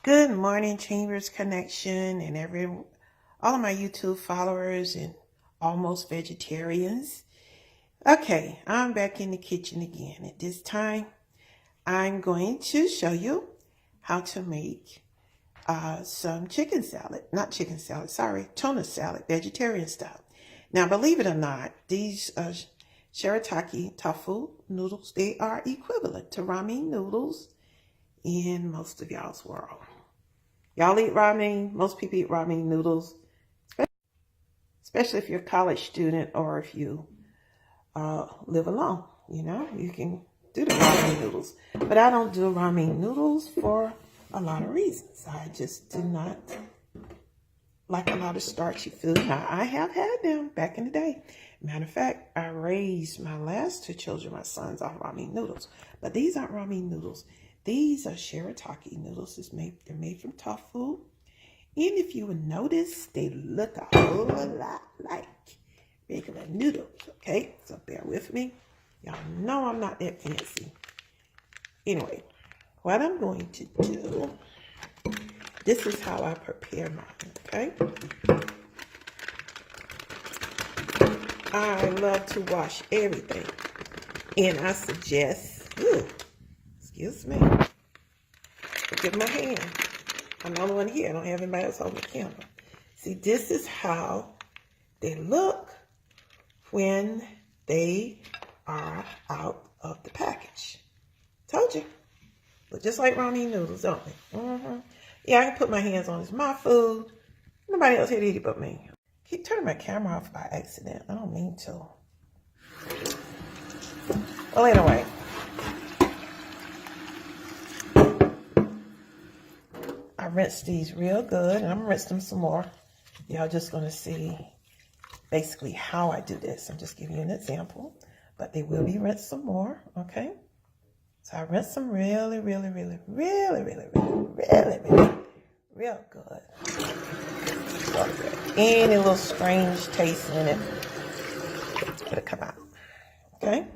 Good morning, Chambers Connection, and all of my YouTube followers and almost vegetarians. Okay, I'm back in the kitchen again. At this time, I'm going to show you how to make some chicken salad. Not chicken salad, sorry, tuna salad, vegetarian style. Now, believe it or not, these Shirataki tofu noodles, they are equivalent to ramen noodles in most of y'all's world. Y'all eat ramen. Most people eat ramen noodles, especially if you're a college student or if you live alone. You know, you can do the ramen noodles. But I don't do ramen noodles for a lot of reasons. I just do not like a lot of starchy food. Now, I have had them back in the day. Matter of fact, I raised my last two children, my sons, off ramen noodles. But these aren't ramen noodles. These are Shirataki noodles. They're made from tofu. And if you would notice, they look a whole lot like regular noodles, okay? So bear with me. Y'all know I'm not that fancy. Anyway, what I'm going to do, this is how I prepare mine, okay? I love to wash everything. And I suggest, excuse me, look at my hand. I'm the only one here. I don't have anybody else holding the camera. See, this is how they look when they are out of the package. Told you. Look just like ramen noodles, don't they? Yeah, I can put my hands on it. It's my food. Nobody else here to eat it but me. Keep turning my camera off by accident. I don't mean to. Well, anyway. I rinse these real good, and I'm gonna rinse them some more. Y'all just gonna see basically how I do this. I'm just giving you an example, but they will be rinsed some more, okay? So I rinse them really, really, really, really, really, really, really, really, real good. Any little strange taste in it, it'll come out, okay?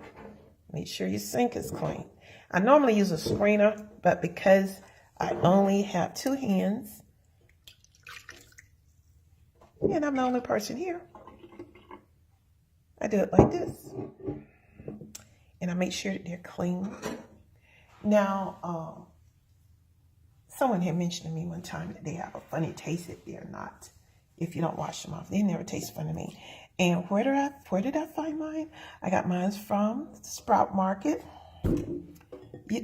Make sure your sink is clean. I normally use a screener, but because I only have two hands, and I'm the only person here, I do it like this. And I make sure that they're clean. Now, someone had mentioned to me one time that they have a funny taste if they're not, if you don't wash them off. They never taste funny to me. And where did I find mine? I got mine from Sprout Market.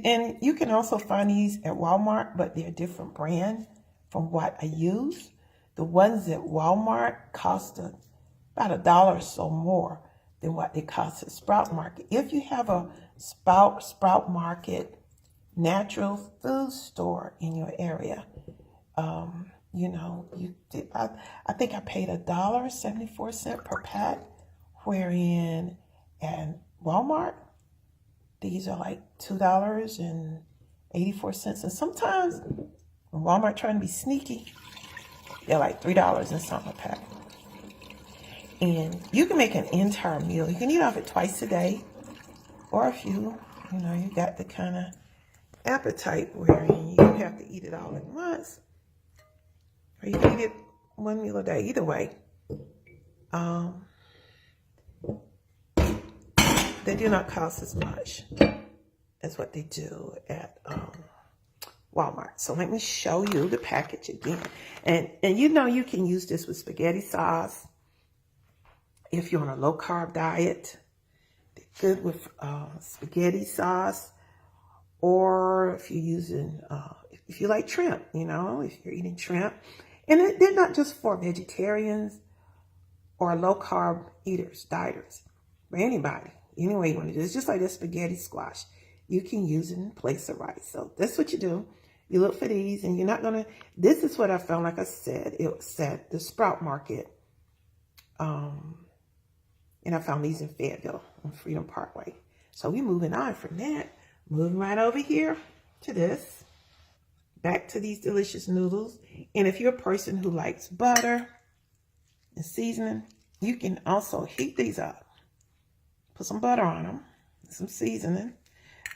And you can also find these at Walmart, but they're a different brand from what I use. The ones at Walmart cost about $1 or so more than what they cost at Sprout Market. If you have a Sprout Market natural food store in your area, you know, I think I paid $1.74 per pack, wherein at Walmart, these are like $2.84. And sometimes when Walmart trying to be sneaky, they're like $3 and something a pack. And you can make an entire meal. You can eat off it twice a day. Or if you got the kind of appetite where you have to eat it all at once. Or you can eat it one meal a day. Either way. They do not cost as much as what they do at Walmart. So let me show you the package again. And you know you can use this with spaghetti sauce. If you're on a low carb diet, they're good with spaghetti sauce. Or if you're using, if you like shrimp, you know, if you're eating shrimp. And they're not just for vegetarians or low carb eaters, dieters, for anybody. Any way you want to do it. It's just like this spaghetti squash. You can use it in place of rice. So that's what you do. You look for these, and you're not going to, this is what I found, like I said, it was at the Sprout Market. And I found these in Fayetteville on Freedom Parkway. So we're moving on from that. Moving right over here to this. Back to these delicious noodles. And if you're a person who likes butter and seasoning, you can also heat these up. Put some butter on them, some seasoning.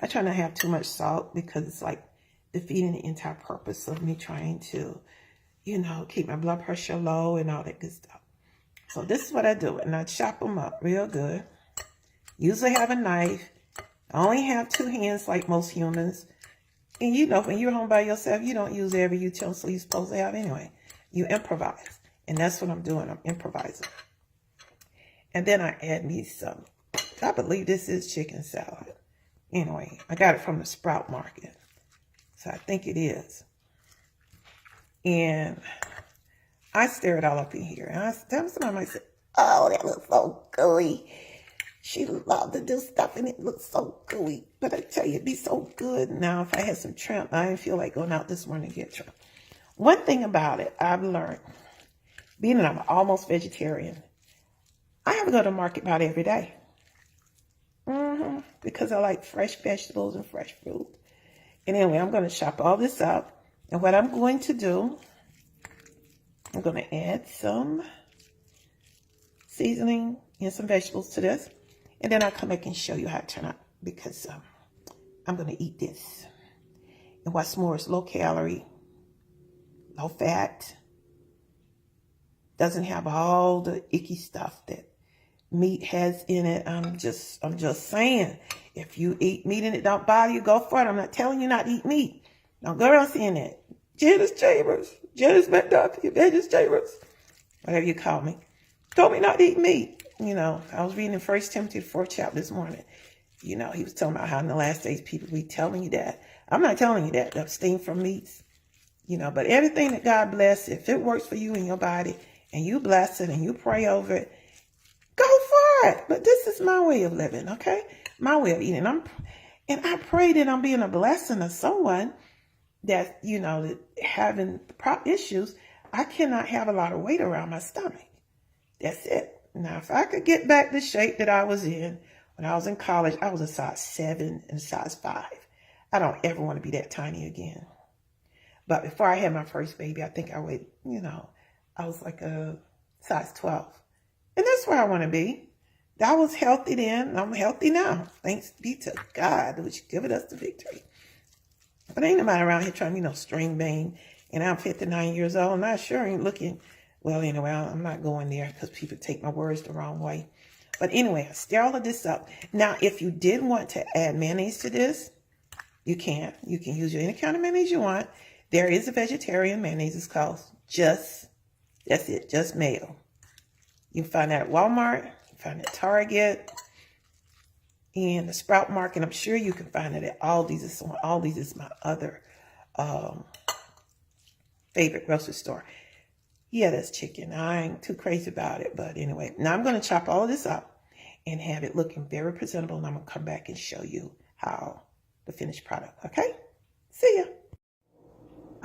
I try not to have too much salt because it's like defeating the entire purpose of me trying to, keep my blood pressure low and all that good stuff. So this is what I do. And I chop them up real good. Usually have a knife. I only have 2 hands like most humans. And when you're home by yourself, you don't use every utensil you're supposed to have anyway. You improvise. And that's what I'm doing. I'm improvising. And then I add me some, I believe this is chicken salad. Anyway, I got it from the Sprout Market. So I think it is. And I stir it all up in here. And somebody might say, oh, that looks so gooey. She loved to do stuff and it looks so gooey. But I tell you, it'd be so good. Now, if I had some shrimp, I didn't feel like going out this morning to get shrimp. One thing about it, I've learned, being that I'm almost vegetarian, I have to go to the market about every day. Because I like fresh vegetables and fresh fruit. And anyway, I'm going to chop all this up. And what I'm going to do, I'm going to add some seasoning and some vegetables to this. And then I'll come back and show you how it turned out. Because I'm going to eat this. And what's more, it's low calorie, low fat. Doesn't have all the icky stuff that meat has in it. I'm just saying, if you eat meat and it don't bother you, go for it. I'm not telling you not to eat meat. Don't go around saying that. Janice Chambers, Janice McDuffie, Janice Chambers, whatever you call me, told me not to eat meat. I was reading in 1 Timothy, the 4th chapter this morning. He was talking about how in the last days people be telling you that. I'm not telling you that. Abstain from meats. But everything that God bless, if it works for you in your body and you bless it and you pray over it, go for it. But this is my way of living, okay? My way of eating. And I pray that I'm being a blessing to someone that, that having issues. I cannot have a lot of weight around my stomach. That's it. Now, if I could get back the shape that I was in when I was in college, I was a size 7 and a size 5. I don't ever want to be that tiny again. But before I had my first baby, I think I weighed, I was like a size 12. And that's where I want to be. I was healthy then. I'm healthy now. Thanks be to God, which given us the victory. But ain't nobody around here trying to, string bean. And I'm 59 years old. And I sure ain't looking. Well, anyway, I'm not going there because people take my words the wrong way. But anyway, I stir all of this up. Now, if you did want to add mayonnaise to this, you can. You can use any kind of mayonnaise you want. There is a vegetarian mayonnaise. It's called that's it, just mayo. You can find that at Walmart, you can find it at Target, and the Sprout Market. I'm sure you can find it at Aldi's. Aldi's is my other favorite grocery store. Yeah, that's chicken. I ain't too crazy about it. But anyway, now I'm going to chop all of this up and have it looking very presentable. And I'm going to come back and show you how the finished product. Okay? See ya.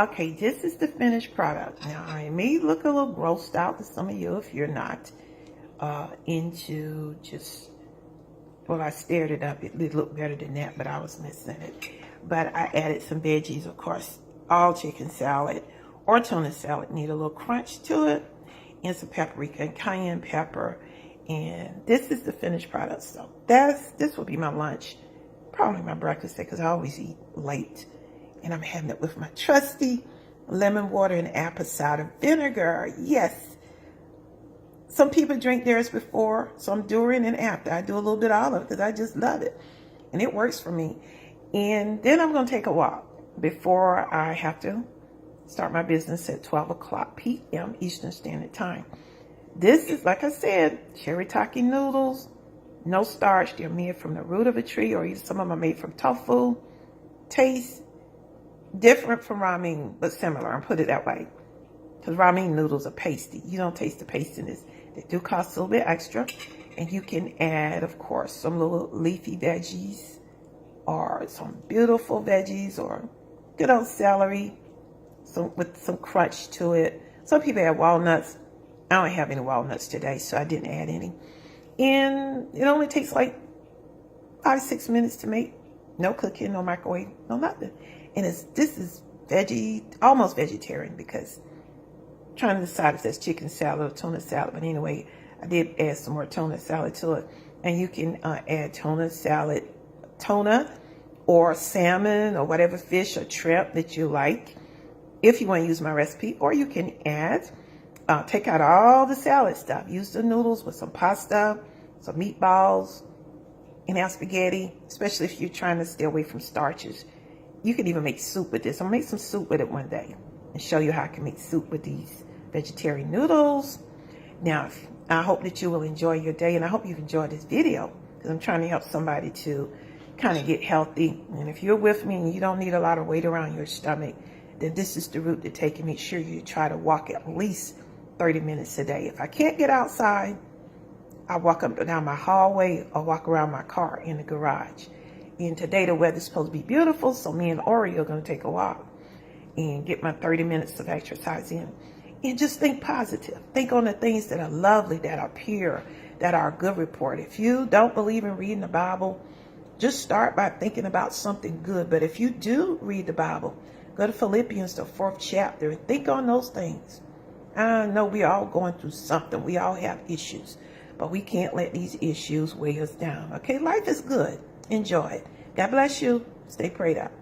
Okay, this is the finished product. Now, I may look a little grossed out to some of you if you're not into just, well, I stirred it up. It looked better than that, but I was missing it. But I added some veggies, of course. All chicken salad or tuna salad need a little crunch to it, and some paprika and cayenne pepper. And this is the finished product. So this will be my lunch, probably my breakfast day, because I always eat late. And I'm having it with my trusty lemon water and apple cider vinegar. Yes. Some people drink theirs before, some during and after. I do a little bit of all of it because I just love it. And it works for me. And then I'm going to take a walk before I have to start my business at 12 o'clock p.m. Eastern Standard Time. This is, like I said, Shirataki noodles, no starch. They're made from the root of a tree, or even some of them are made from tofu. Taste different from ramen, but similar. I'll put it that way. Because ramen noodles are pasty. You don't taste the pastiness. They do cost a little bit extra. And you can add, of course, some little leafy veggies, or some beautiful veggies, or good old celery, with some crunch to it. Some people add walnuts. I don't have any walnuts today, so I didn't add any. And it only takes like 5-6 minutes to make. No cooking, no microwave, no nothing. And this is almost vegetarian, because I'm trying to decide if that's chicken salad or tuna salad. But anyway, I did add some more tuna salad to it. And you can add tuna salad, tuna, or salmon or whatever fish or shrimp that you like, if you want to use my recipe. Or you can add, take out all the salad stuff. Use the noodles with some pasta, some meatballs, and have spaghetti, especially if you're trying to stay away from starches. You can even make soup with this. I'm gonna make some soup with it one day and show you how I can make soup with these vegetarian noodles. Now, I hope that you will enjoy your day, and I hope you've enjoyed this video, because I'm trying to help somebody to kind of get healthy. And if you're with me and you don't need a lot of weight around your stomach, then this is the route to take, and make sure you try to walk at least 30 minutes a day. If I can't get outside, I walk up and down my hallway or walk around my car in the garage. And today the weather's supposed to be beautiful, so me and Ori are going to take a walk and get my 30 minutes of exercise in. And just think positive. Think on the things that are lovely, that are pure, that are a good report. If you don't believe in reading the Bible, just start by thinking about something good. But if you do read the Bible, go to Philippians, the 4th chapter, and think on those things. I know we're all going through something. We all have issues. But we can't let these issues weigh us down. Okay, life is good. Enjoy it. God bless you. Stay prayed up.